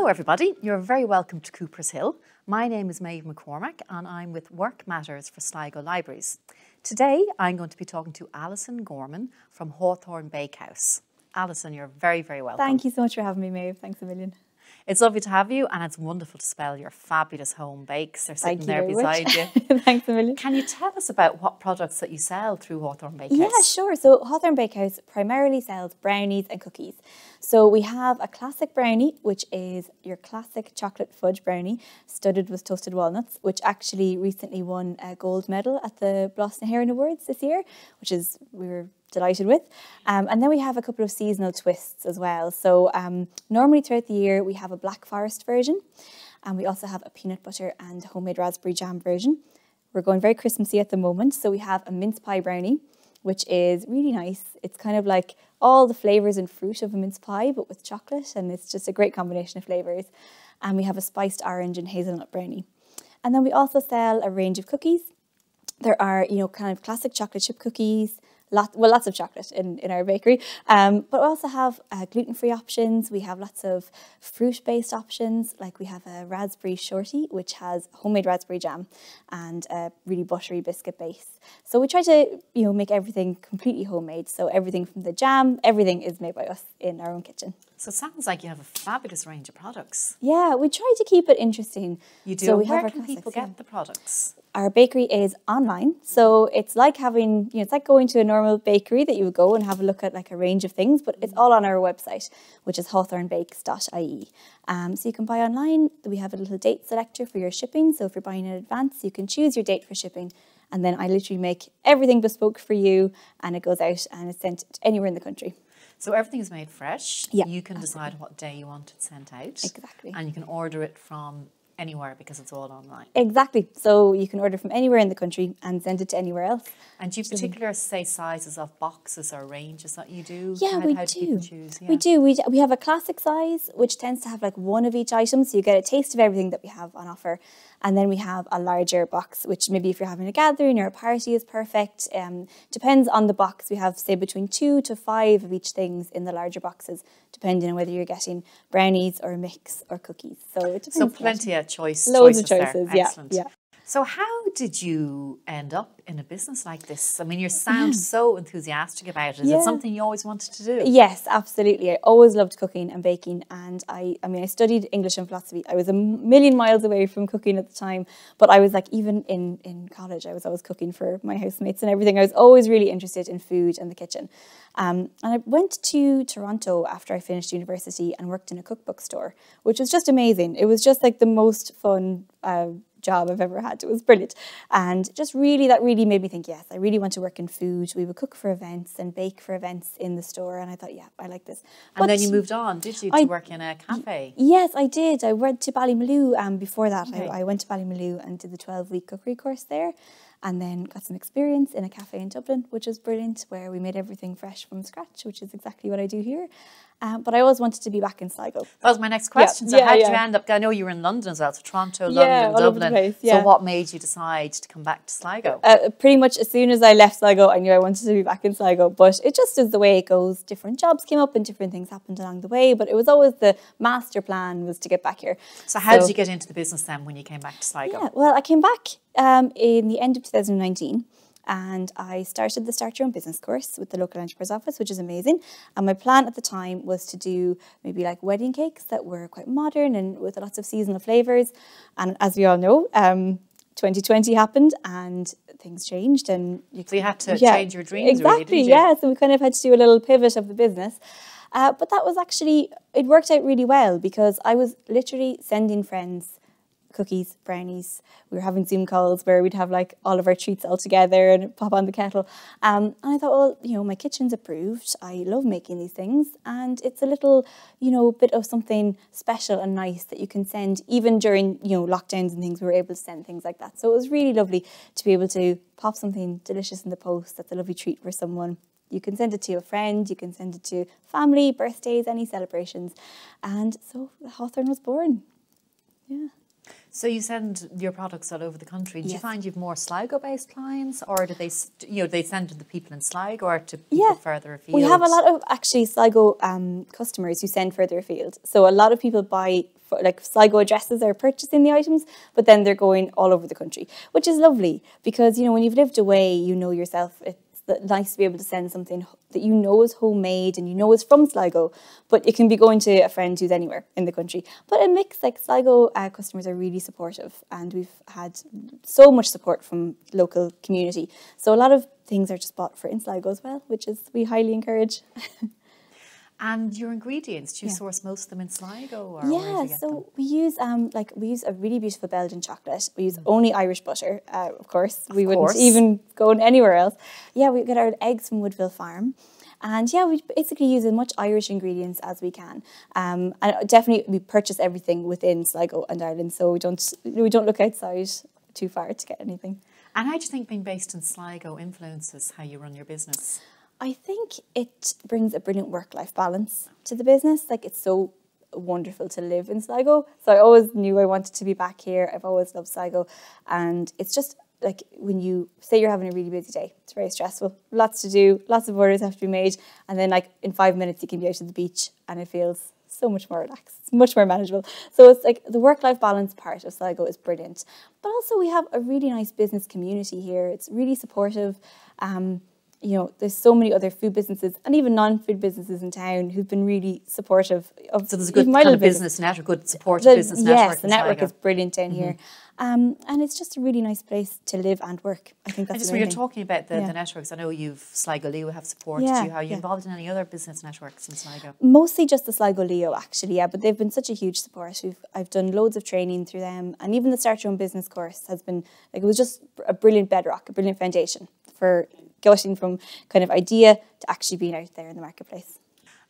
everybody, you're very welcome to Coopershill. My name is Maeve McCormack and I'm with Work Matters for Sligo Libraries. Today I'm going to be talking to Alison Gorman from Hawthorn Bakehouse. Alison, you're very, very welcome. Thank you so much for having me, Maeve. Thanks a million. It's lovely to have you, and it's wonderful to smell your fabulous home bakes. They're sitting there beside you. Thanks a million. Can you tell us about what products that you sell through Hawthorn Bakehouse? Yeah, sure. So Hawthorn Bakehouse primarily sells brownies and cookies. So we have a classic brownie, which is your classic chocolate fudge brownie studded with toasted walnuts, which actually recently won a gold medal at the Blossom Heron Awards this year, which is, we were delighted with. And then we have a couple of seasonal twists as well. So normally throughout the year we have a black forest version, and we also have a peanut butter and homemade raspberry jam version. We're going very Christmassy at the moment, so we have a mince pie brownie, which is really nice. It's kind of like all the flavours and fruit of a mince pie, but with chocolate, and it's just a great combination of flavours. And we have a spiced orange and hazelnut brownie. And then we also sell a range of cookies. There are, you know, kind of classic chocolate chip cookies, lots of chocolate in our bakery, but we also have gluten-free options. We have lots of fruit-based options, like we have a raspberry shorty, which has homemade raspberry jam and a really buttery biscuit base. So we try to, you know, make everything completely homemade. So everything from the jam, everything is made by us in our own kitchen. So it sounds like you have a fabulous range of products. Yeah, we try to keep it interesting. You do. So Where can people get the products? Our bakery is online, so it's like having, you know, it's like going to a normal bakery that you would go and have a look at like a range of things, but it's all on our website, which is hawthornbakes.ie. So you can buy online. We have a little date selector for your shipping, so if you're buying in advance, you can choose your date for shipping, and then I literally make everything bespoke for you, and it goes out and it's sent anywhere in the country. So everything is made fresh. Yeah, you can decide what day you want it sent out. Exactly. And you can order it from anywhere because it's all online. Exactly. So you can order from anywhere in the country and send it to anywhere else. And do you particular say sizes of boxes or ranges that you do? Yeah, how we do. People choose? Yeah. We do. We have a classic size, which tends to have like one of each item, so you get a taste of everything that we have on offer. And then we have a larger box, which maybe if you're having a gathering or a party is perfect. Depends on the box. We have, say, between 2 to 5 of each things in the larger boxes, depending on whether you're getting brownies or a mix or cookies. So it depends. So plenty of choices. Loads of choices, there. Excellent. Yeah. So how did you end up in a business like this? I mean, you sound so enthusiastic about it. Is it something you always wanted to do? Yes, absolutely. I always loved cooking and baking, and I mean, I studied English and philosophy. I was a million miles away from cooking at the time, but I was like, even in college, I was always cooking for my housemates and everything. I was always really interested in food and the kitchen. And I went to Toronto after I finished university and worked in a cookbook store, which was just amazing. It was just like the most fun job I've ever had. It was brilliant, and just really, that really made me think, yes, I really want to work in food. We would cook for events and bake for events in the store, and I thought, yeah, I like this. And then you moved on, did you, to work in a cafe? Yes, I did. I went to Ballymaloe before that. Okay. I went to Ballymaloe and did the 12-week cookery course there, and then got some experience in a cafe in Dublin, which was brilliant, where we made everything fresh from scratch, which is exactly what I do here. But I always wanted to be back in Sligo. That was my next question. So how did you end up? I know you were in London as well, so Toronto, London, all over the Dublin. place, So what made you decide to come back to Sligo? Pretty much as soon as I left Sligo, I knew I wanted to be back in Sligo. But it just is the way it goes. Different jobs came up and different things happened along the way. But it was always the master plan was to get back here. So how did you get into the business then when you came back to Sligo? Yeah, well, I came back in the end of 2019. And I started the Start Your Own Business course with the local enterprise office, which is amazing. And my plan at the time was to do maybe like wedding cakes that were quite modern and with lots of seasonal flavours. And as we all know, 2020 happened and things changed. And so you had to change your dreams, exactly, really, didn't you? Yeah, so we kind of had to do a little pivot of the business. But that was actually, it worked out really well because I was literally sending friends cookies, brownies. We were having Zoom calls where we'd have like all of our treats all together and pop on the kettle. And I thought, well, you know, my kitchen's approved. I love making these things. And it's a little, you know, bit of something special and nice that you can send even during, you know, lockdowns and things. We were able to send things like that. So it was really lovely to be able to pop something delicious in the post. That's a lovely treat for someone. You can send it to a friend, you can send it to family, birthdays, any celebrations. And so Hawthorn was born. Yeah. So you send your products all over the country. Do you find you've more Sligo-based clients, or do they, they send to the people in Sligo or to people further afield? We have a lot of actually Sligo customers who send further afield. So a lot of people buy like Sligo addresses are purchasing the items, but then they're going all over the country, which is lovely because, you know, when you've lived away, you know yourself, it's nice to be able to send something that you know is homemade and you know is from Sligo, but it can be going to a friend who's anywhere in the country. But a mix, like Sligo customers are really supportive, and we've had so much support from local community. So a lot of things are just bought for in Sligo as well, which is we highly encourage. And your ingredients, do you source most of them in Sligo, or where do Yeah, you get so them? we use we use a really beautiful Belgian chocolate. We use only Irish butter, of course. We wouldn't even go anywhere else. Yeah, we get our eggs from Woodville Farm. And yeah, we basically use as much Irish ingredients as we can. And definitely we purchase everything within Sligo and Ireland, so we don't look outside too far to get anything. And how do you think being based in Sligo influences how you run your business? I think it brings a brilliant work-life balance to the business. Like, it's so wonderful to live in Sligo. So I always knew I wanted to be back here. I've always loved Sligo. And it's just like when you say you're having a really busy day, it's very stressful. Lots to do, lots of orders have to be made. And then like in 5 minutes you can be out at the beach and it feels so much more relaxed. It's much more manageable. So it's like the work-life balance part of Sligo is brilliant. But also we have a really nice business community here. It's really supportive. You know, there's so many other food businesses and even non-food businesses in town who've been really supportive of. So there's a good kind of business network, good supportive business network. Yes, the network is brilliant down here, and it's just a really nice place to live and work. I think that's. And just when you're talking about the networks, I know you've Sligo Leo have supported you. Are you involved in any other business networks in Sligo? Mostly just the Sligo Leo, actually, yeah. But they've been such a huge support. I've done loads of training through them, and even the Start Your Own Business course has been like, it was just a brilliant bedrock, a brilliant foundation for getting from kind of idea to actually being out there in the marketplace.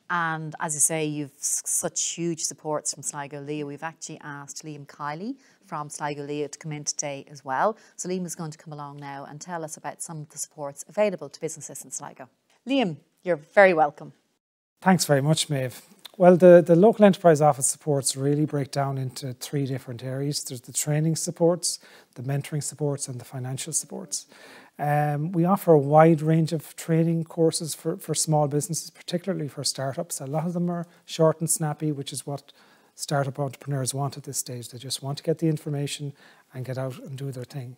And as you say, you've such huge supports from Sligo Leo. We've actually asked Liam Kiely from Sligo Leo to come in today as well. So Liam is going to come along now and tell us about some of the supports available to businesses in Sligo. Liam, you're very welcome. Thanks very much, Maeve. Well, the local enterprise office supports really break down into 3 different areas. There's the training supports, the mentoring supports, and the financial supports. We offer a wide range of training courses for small businesses, particularly for startups. A lot of them are short and snappy, which is what startup entrepreneurs want at this stage. They just want to get the information and get out and do their thing.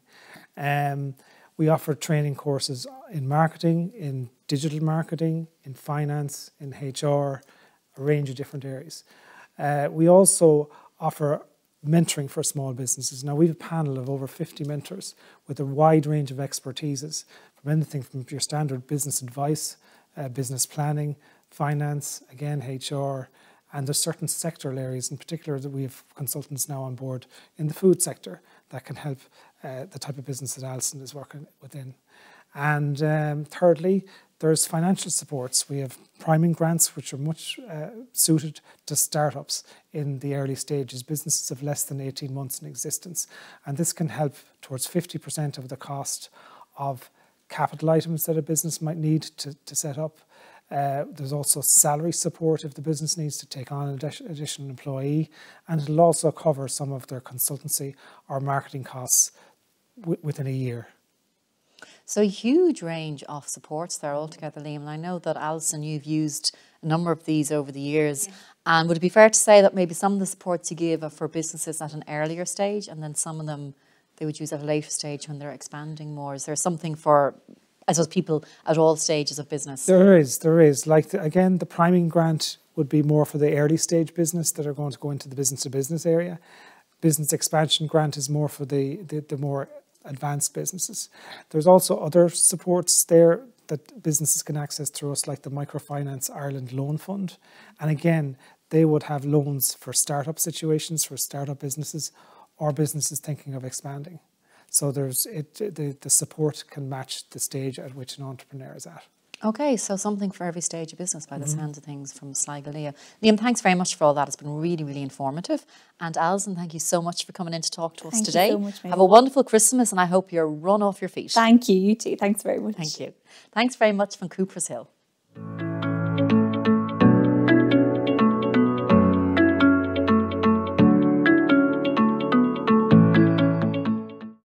We offer training courses in marketing, in digital marketing, in finance, in HR, a range of different areas. We also offer mentoring for small businesses. Now, we have a panel of over 50 mentors with a wide range of expertises, from anything from your standard business advice, business planning, finance, again, HR, and there's certain sectoral areas in particular that we have consultants now on board in the food sector that can help the type of business that Alison is working within. And thirdly, there's financial supports. We have priming grants, which are much suited to startups in the early stages, businesses of less than 18 months in existence. And this can help towards 50% of the cost of capital items that a business might need to set up. There's also salary support if the business needs to take on an additional employee. And it'll also cover some of their consultancy or marketing costs within a year. So a huge range of supports there altogether, Liam. And I know that, Alison, you've used a number of these over the years. Yeah. And would it be fair to say that maybe some of the supports you give are for businesses at an earlier stage, and then some of them they would use at a later stage when they're expanding more? Is there something for, I suppose, people at all stages of business? There is. Like, again, the priming grant would be more for the early stage business that are going to go into the business-to-business area. Business expansion grant is more for the more advanced businesses. There's also other supports there that businesses can access through us, like the Microfinance Ireland Loan Fund. And again, they would have loans for startup situations, for startup businesses, or businesses thinking of expanding. So the support can match the stage at which an entrepreneur is at. Okay, so something for every stage of business by the sounds of things from Sligo Leo. Liam, thanks very much for all that. It's been really, really informative. And Alison, thank you so much for coming in to talk to us today. Thank you so much, Maeve. Have a wonderful Christmas, and I hope you're run off your feet. Thank you, you too. Thanks very much. Thank you. Thanks very much from Coopershill.